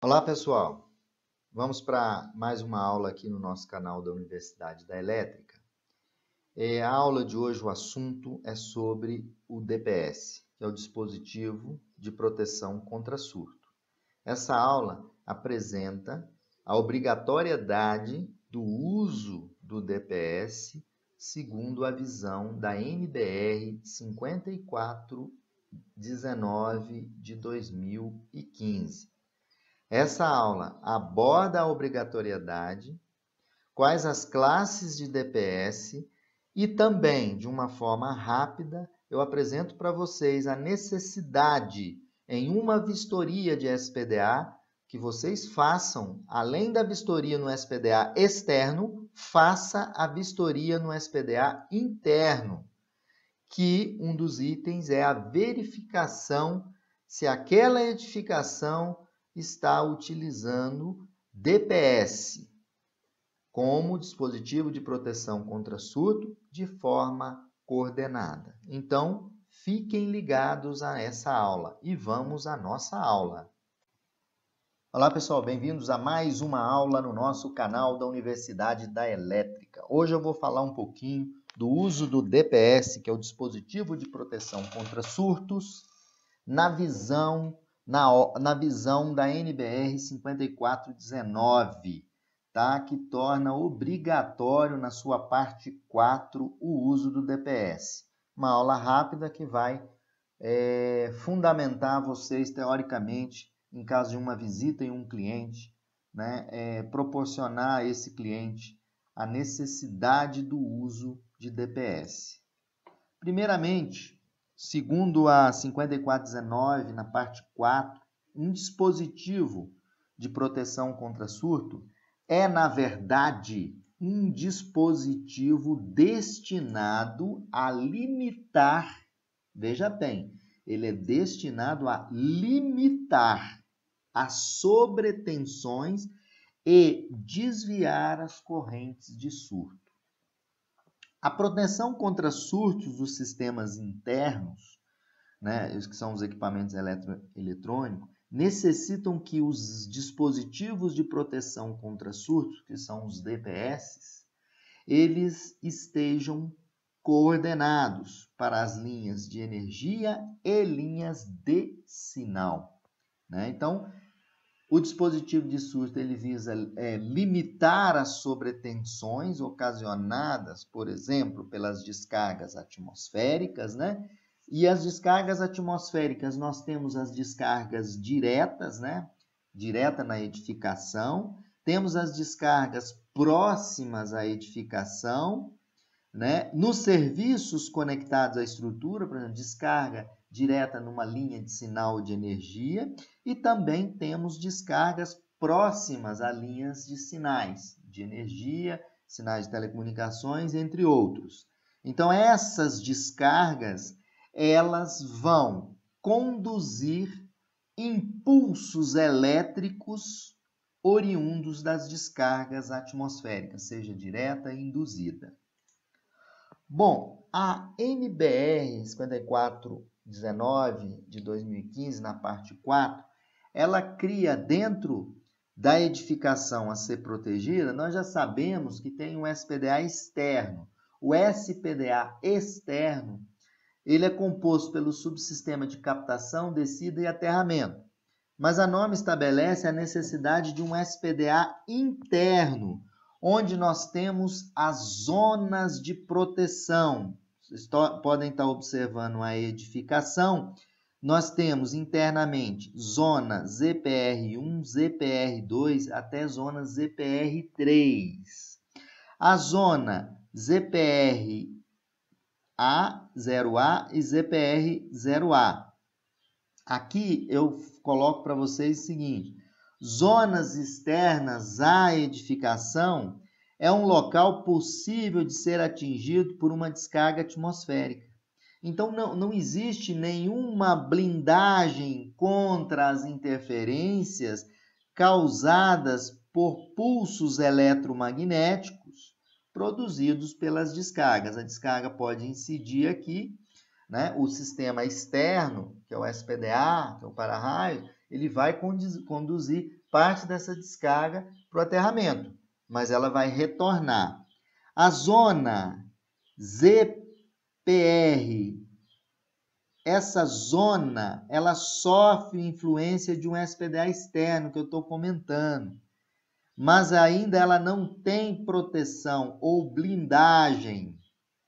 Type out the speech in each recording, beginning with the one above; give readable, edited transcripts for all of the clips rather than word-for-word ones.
Olá, pessoal! Vamos para mais uma aula aqui no nosso canal da Universidade da Elétrica. A aula de hoje, o assunto é sobre o DPS, que é o dispositivo de proteção contra surto. Essa aula apresenta a obrigatoriedade do uso do DPS segundo a visão da NBR 5419 de 2015. Essa aula aborda a obrigatoriedade, quais as classes de DPS e também, de uma forma rápida, eu apresento para vocês a necessidade em uma vistoria de SPDA que vocês façam, além da vistoria no SPDA externo, faça a vistoria no SPDA interno, que um dos itens é a verificação se aquela edificação está utilizando DPS como dispositivo de proteção contra surto de forma coordenada. Então, fiquem ligados a essa aula e vamos à nossa aula. Olá, pessoal, bem-vindos a mais uma aula no nosso canal da Universidade da Elétrica. Hoje eu vou falar um pouquinho do uso do DPS, que é o dispositivo de proteção contra surtos, na visão da NBR 5419, tá? Que torna obrigatório na sua parte 4 o uso do DPS. Uma aula rápida que vai fundamentar vocês teoricamente, em caso de uma visita em um cliente, né? Proporcionar a esse cliente a necessidade do uso de DPS. Primeiramente, segundo a 5419, na parte 4, um dispositivo de proteção contra surto é, na verdade, um dispositivo destinado a limitar, veja bem, ele é destinado a limitar as sobretensões e desviar as correntes de surto. A proteção contra surtos dos sistemas internos, né, que são os equipamentos eletrônicos, necessitam que os dispositivos de proteção contra surtos, que são os DPS, eles estejam coordenados para as linhas de energia e linhas de sinal, né? Então, o dispositivo de surto ele visa limitar as sobretensões ocasionadas, por exemplo, pelas descargas atmosféricas, né? E as descargas atmosféricas, nós temos as descargas diretas, né? Direta na edificação. Temos as descargas próximas à edificação, né? Nos serviços conectados à estrutura, por exemplo, descarga direta numa linha de sinal de energia, e também temos descargas próximas a linhas de sinais de energia, sinais de telecomunicações, entre outros. Então, essas descargas, elas vão conduzir impulsos elétricos oriundos das descargas atmosféricas, seja direta e induzida. Bom, a NBR 5419 de 2015, na parte 4, ela cria dentro da edificação a ser protegida, nós já sabemos que tem um SPDA externo. O SPDA externo, ele é composto pelo subsistema de captação, descida e aterramento. Mas a norma estabelece a necessidade de um SPDA interno, onde nós temos as zonas de proteção. Vocês podem estar observando a edificação. Nós temos internamente zona ZPR1, ZPR2 até zona ZPR3. A zona ZPR-A, 0A e ZPR-0A. Aqui eu coloco para vocês o seguinte: zonas externas à edificação é um local possível de ser atingido por uma descarga atmosférica. Então, não existe nenhuma blindagem contra as interferências causadas por pulsos eletromagnéticos produzidos pelas descargas. A descarga pode incidir aqui, né? O sistema externo, que é o SPDA, que é o para-raio, ele vai conduzir parte dessa descarga para o aterramento, mas ela vai retornar. A zona ZPR, essa zona, ela sofre influência de um SPDA externo que eu estou comentando, mas ainda ela não tem proteção ou blindagem,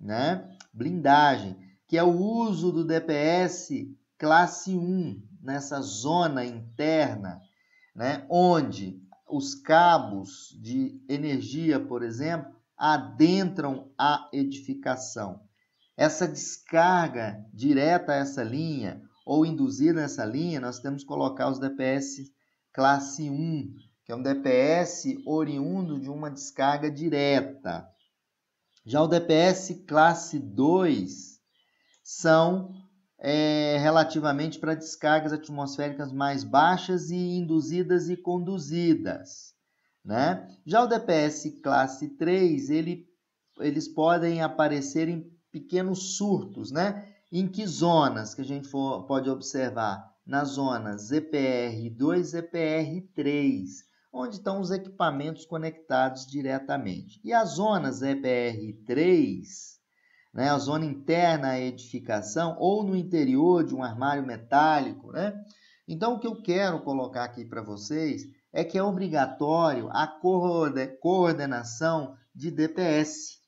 né? Blindagem, que é o uso do DPS classe 1 nessa zona interna, né? Onde os cabos de energia, por exemplo, adentram a edificação. Essa descarga direta a essa linha ou induzida nessa linha, nós temos que colocar os DPS classe 1, que é um DPS oriundo de uma descarga direta. Já o DPS classe 2 são relativamente para descargas atmosféricas mais baixas e induzidas e conduzidas, né? Já o DPS classe 3, eles podem aparecer em pequenos surtos, né? Em que zonas que a gente pode observar? Nas zonas ZPR2 e ZPR3, onde estão os equipamentos conectados diretamente. E as zonas ZPR3, né, a zona interna à edificação ou no interior de um armário metálico, né? Então, o que eu quero colocar aqui para vocês é que é obrigatório a coordenação de DPS,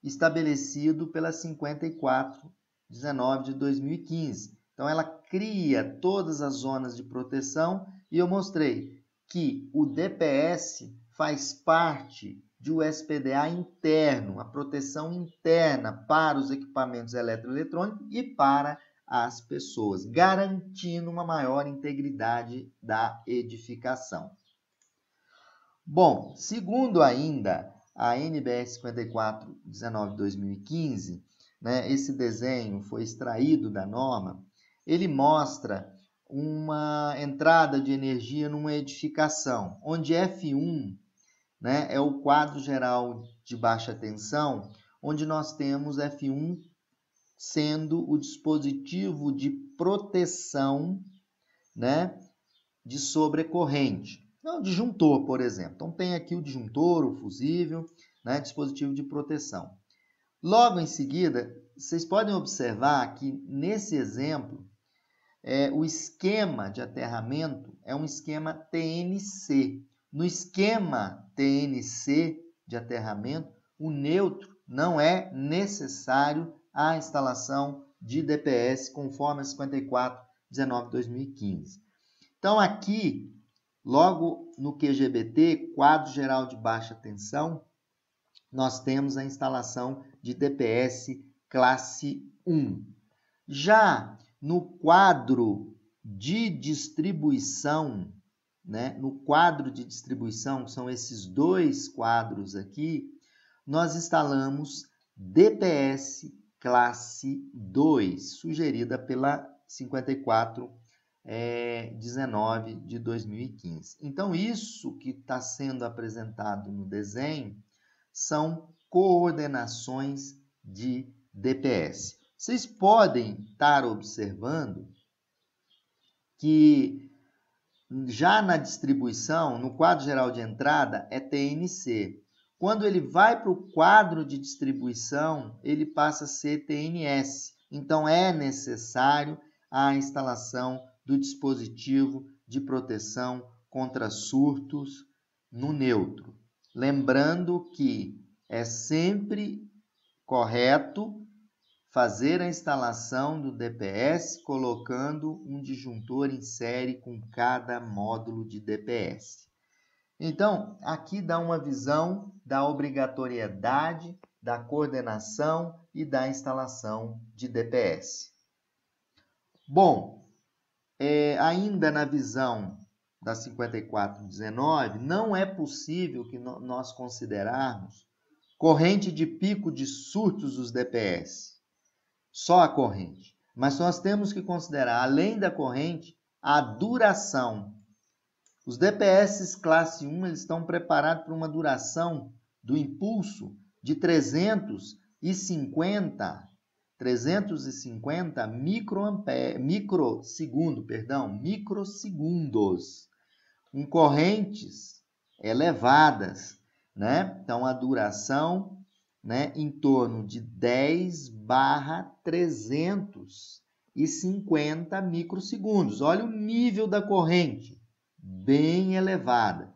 estabelecido pela 5419 de 2015. Então, ela cria todas as zonas de proteção e eu mostrei que o DPS faz parte de um SPDA interno, a proteção interna para os equipamentos eletroeletrônicos e para as pessoas, garantindo uma maior integridade da edificação. Bom, segundo ainda a NBR 5419/2015, né, esse desenho foi extraído da norma, ele mostra uma entrada de energia numa edificação, onde F1, né, é o quadro geral de baixa tensão, onde nós temos F1 sendo o dispositivo de proteção, né, de sobrecorrente. Não, disjuntor, por exemplo. Então, tem aqui o disjuntor, o fusível, né, dispositivo de proteção. Logo em seguida, vocês podem observar que, nesse exemplo, o esquema de aterramento é um esquema TNC. No esquema TNC de aterramento, o neutro não é necessário a instalação de DPS, conforme a 5419/2015. Então, aqui, logo no QGBT, quadro geral de baixa tensão, nós temos a instalação de DPS classe 1. Já no quadro de distribuição, né, no quadro de distribuição, que são esses dois quadros aqui, nós instalamos DPS classe 2, sugerida pela 5419 de 2015. Então, isso que está sendo apresentado no desenho são coordenações de DPS. Vocês podem estar observando que já na distribuição, no quadro geral de entrada, é TNC. Quando ele vai para o quadro de distribuição, ele passa a ser TNS. Então, é necessário a instalação do dispositivo de proteção contra surtos no neutro. Lembrando que é sempre correto fazer a instalação do DPS colocando um disjuntor em série com cada módulo de DPS. Então, aqui dá uma visão da obrigatoriedade, da coordenação e da instalação de DPS. Bom, ainda na visão da 5419, não é possível que nós considerarmos corrente de pico de surtos dos DPS. Só a corrente. Mas nós temos que considerar, além da corrente, a duração. Os DPS classe 1 eles estão preparados para uma duração do impulso de 350 microsegundos. com correntes elevadas, né? Então, a duração, né, em torno de 10/350 microsegundos. Olha o nível da corrente, bem elevada.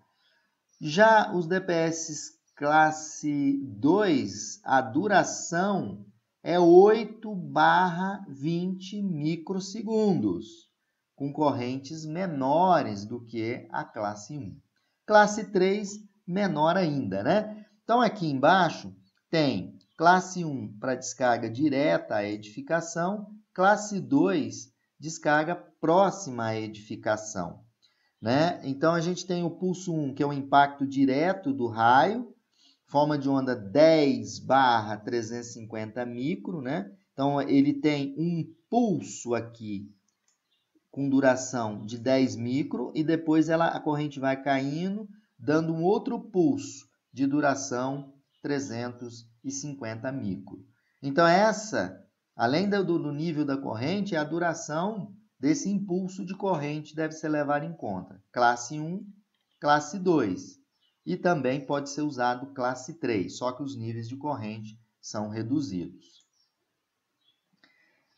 Já os DPS classe 2, a duração é 8/20 microsegundos, com correntes menores do que a classe 1. Classe 3, menor ainda, né? Então, aqui embaixo tem classe 1 para descarga direta à edificação, classe 2, descarga próxima à edificação, né? Então, a gente tem o pulso 1, que é o impacto direto do raio, forma de onda 10/350 micro, né? Então, ele tem um pulso aqui com duração de 10 micro e depois a corrente vai caindo, dando um outro pulso de duração 350 micro. Então, essa, além do nível da corrente, é a duração desse impulso de corrente deve ser levado em conta. Classe 1, classe 2. E também pode ser usado classe 3, só que os níveis de corrente são reduzidos.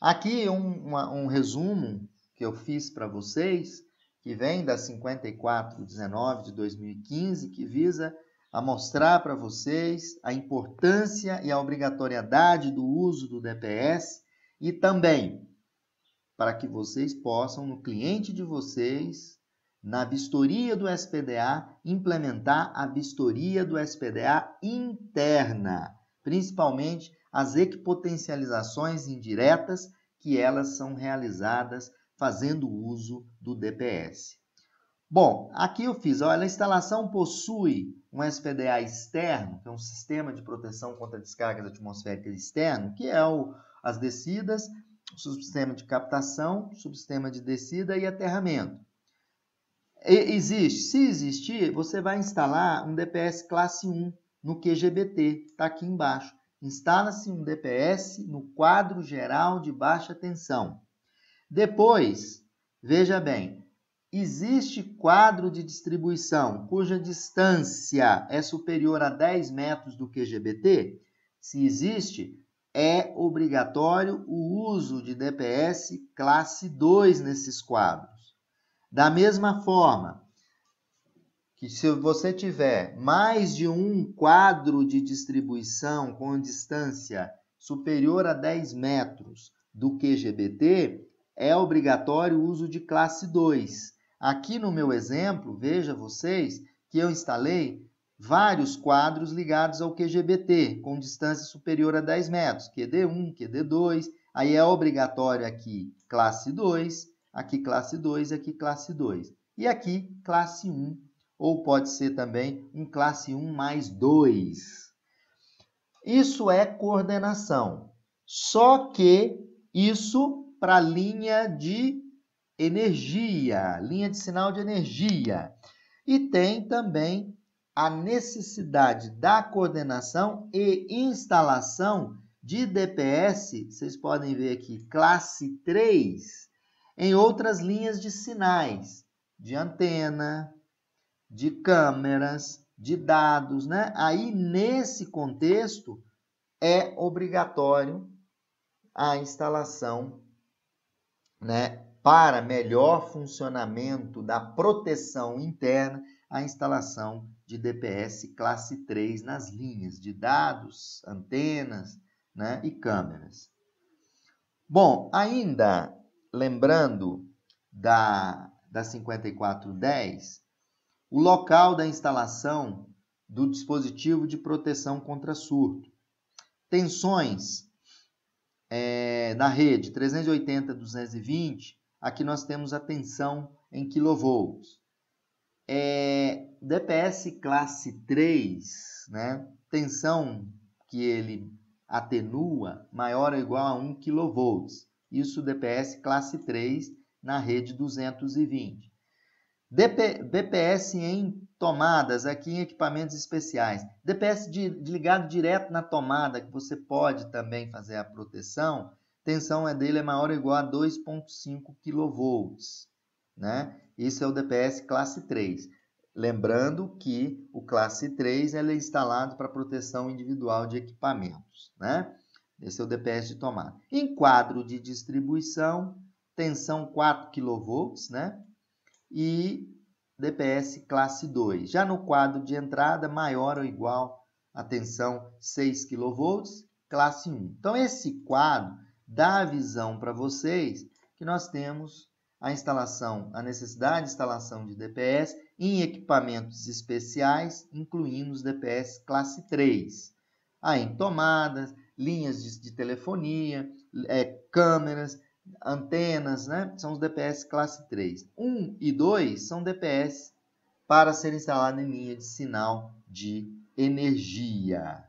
Aqui um resumo que eu fiz para vocês, que vem da 5419 de 2015, que visa a mostrar para vocês a importância e a obrigatoriedade do uso do DPS e também para que vocês possam, no cliente de vocês, na vistoria do SPDA, implementar a vistoria do SPDA interna, principalmente as equipotencializações indiretas, que elas são realizadas fazendo uso do DPS. Bom, aqui eu fiz, olha, a instalação possui um SPDA externo, que é um sistema de proteção contra descargas atmosféricas externo, que é as descidas, o subsistema de captação, subsistema de descida e aterramento. Se existir, você vai instalar um DPS classe 1 no QGBT, está aqui embaixo. Instala-se um DPS no quadro geral de baixa tensão. Depois, veja bem, existe quadro de distribuição cuja distância é superior a 10 metros do QGBT? Se existe, é obrigatório o uso de DPS classe 2 nesses quadros. Da mesma forma, que se você tiver mais de um quadro de distribuição com distância superior a 10 metros do QGBT, é obrigatório o uso de classe 2. Aqui no meu exemplo, veja vocês que eu instalei vários quadros ligados ao QGBT, com distância superior a 10 metros, QD1, QD2, aí é obrigatório aqui classe 2, aqui classe 2, aqui classe 2. E aqui classe 1, ou pode ser também um classe 1 mais 2. Isso é coordenação, só que isso para linha de energia, linha de sinal de energia. E tem também a necessidade da coordenação e instalação de DPS, vocês podem ver aqui, classe 3, em outras linhas de sinais, de antena, de câmeras, de dados, né? Aí, nesse contexto, é obrigatório a instalação, né, para melhor funcionamento da proteção interna, a instalação de DPS classe 3 nas linhas de dados, antenas, né, e câmeras. Bom, ainda lembrando da 5410, o local da instalação do dispositivo de proteção contra surto. Tensões na rede 380/220, aqui nós temos a tensão em kV. DPS classe 3, né? Tensão que ele atenua maior ou igual a 1 kV. Isso DPS classe 3 na rede 220. DPS em tomadas, aqui em equipamentos especiais. DPS ligado direto na tomada, que você pode também fazer a proteção, tensão dele é maior ou igual a 2,5 kV. né? Isso é o DPS classe 3. Lembrando que o classe 3 ele é instalado para proteção individual de equipamentos, né? Esse é o DPS de tomada. Em quadro de distribuição, tensão 4 kV, né? E DPS classe 2. Já no quadro de entrada, maior ou igual a tensão 6 kV, classe 1. Então, esse quadro dá a visão para vocês que nós temos a necessidade de instalação de DPS em equipamentos especiais, incluindo os DPS classe 3. Aí, em tomadas, linhas de telefonia, câmeras, antenas, né? São os DPS classe 3. 1 e 2 são DPS para ser instalado em linha de sinal de energia.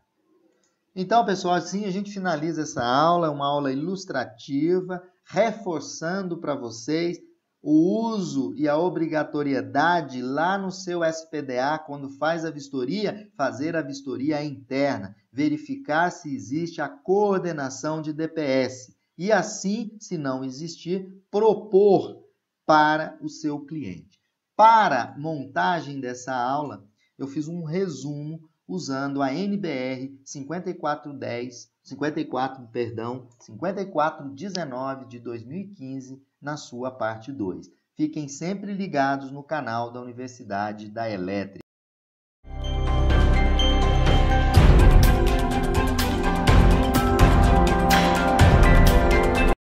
Então, pessoal, assim a gente finaliza essa aula, uma aula ilustrativa, reforçando para vocês o uso e a obrigatoriedade lá no seu SPDA, quando faz a vistoria, fazer a vistoria interna, verificar se existe a coordenação de DPS e assim, se não existir, propor para o seu cliente. Para montagem dessa aula, eu fiz um resumo usando a NBR 5419 de 2015 na sua parte 2. Fiquem sempre ligados no canal da Universidade da Elétrica.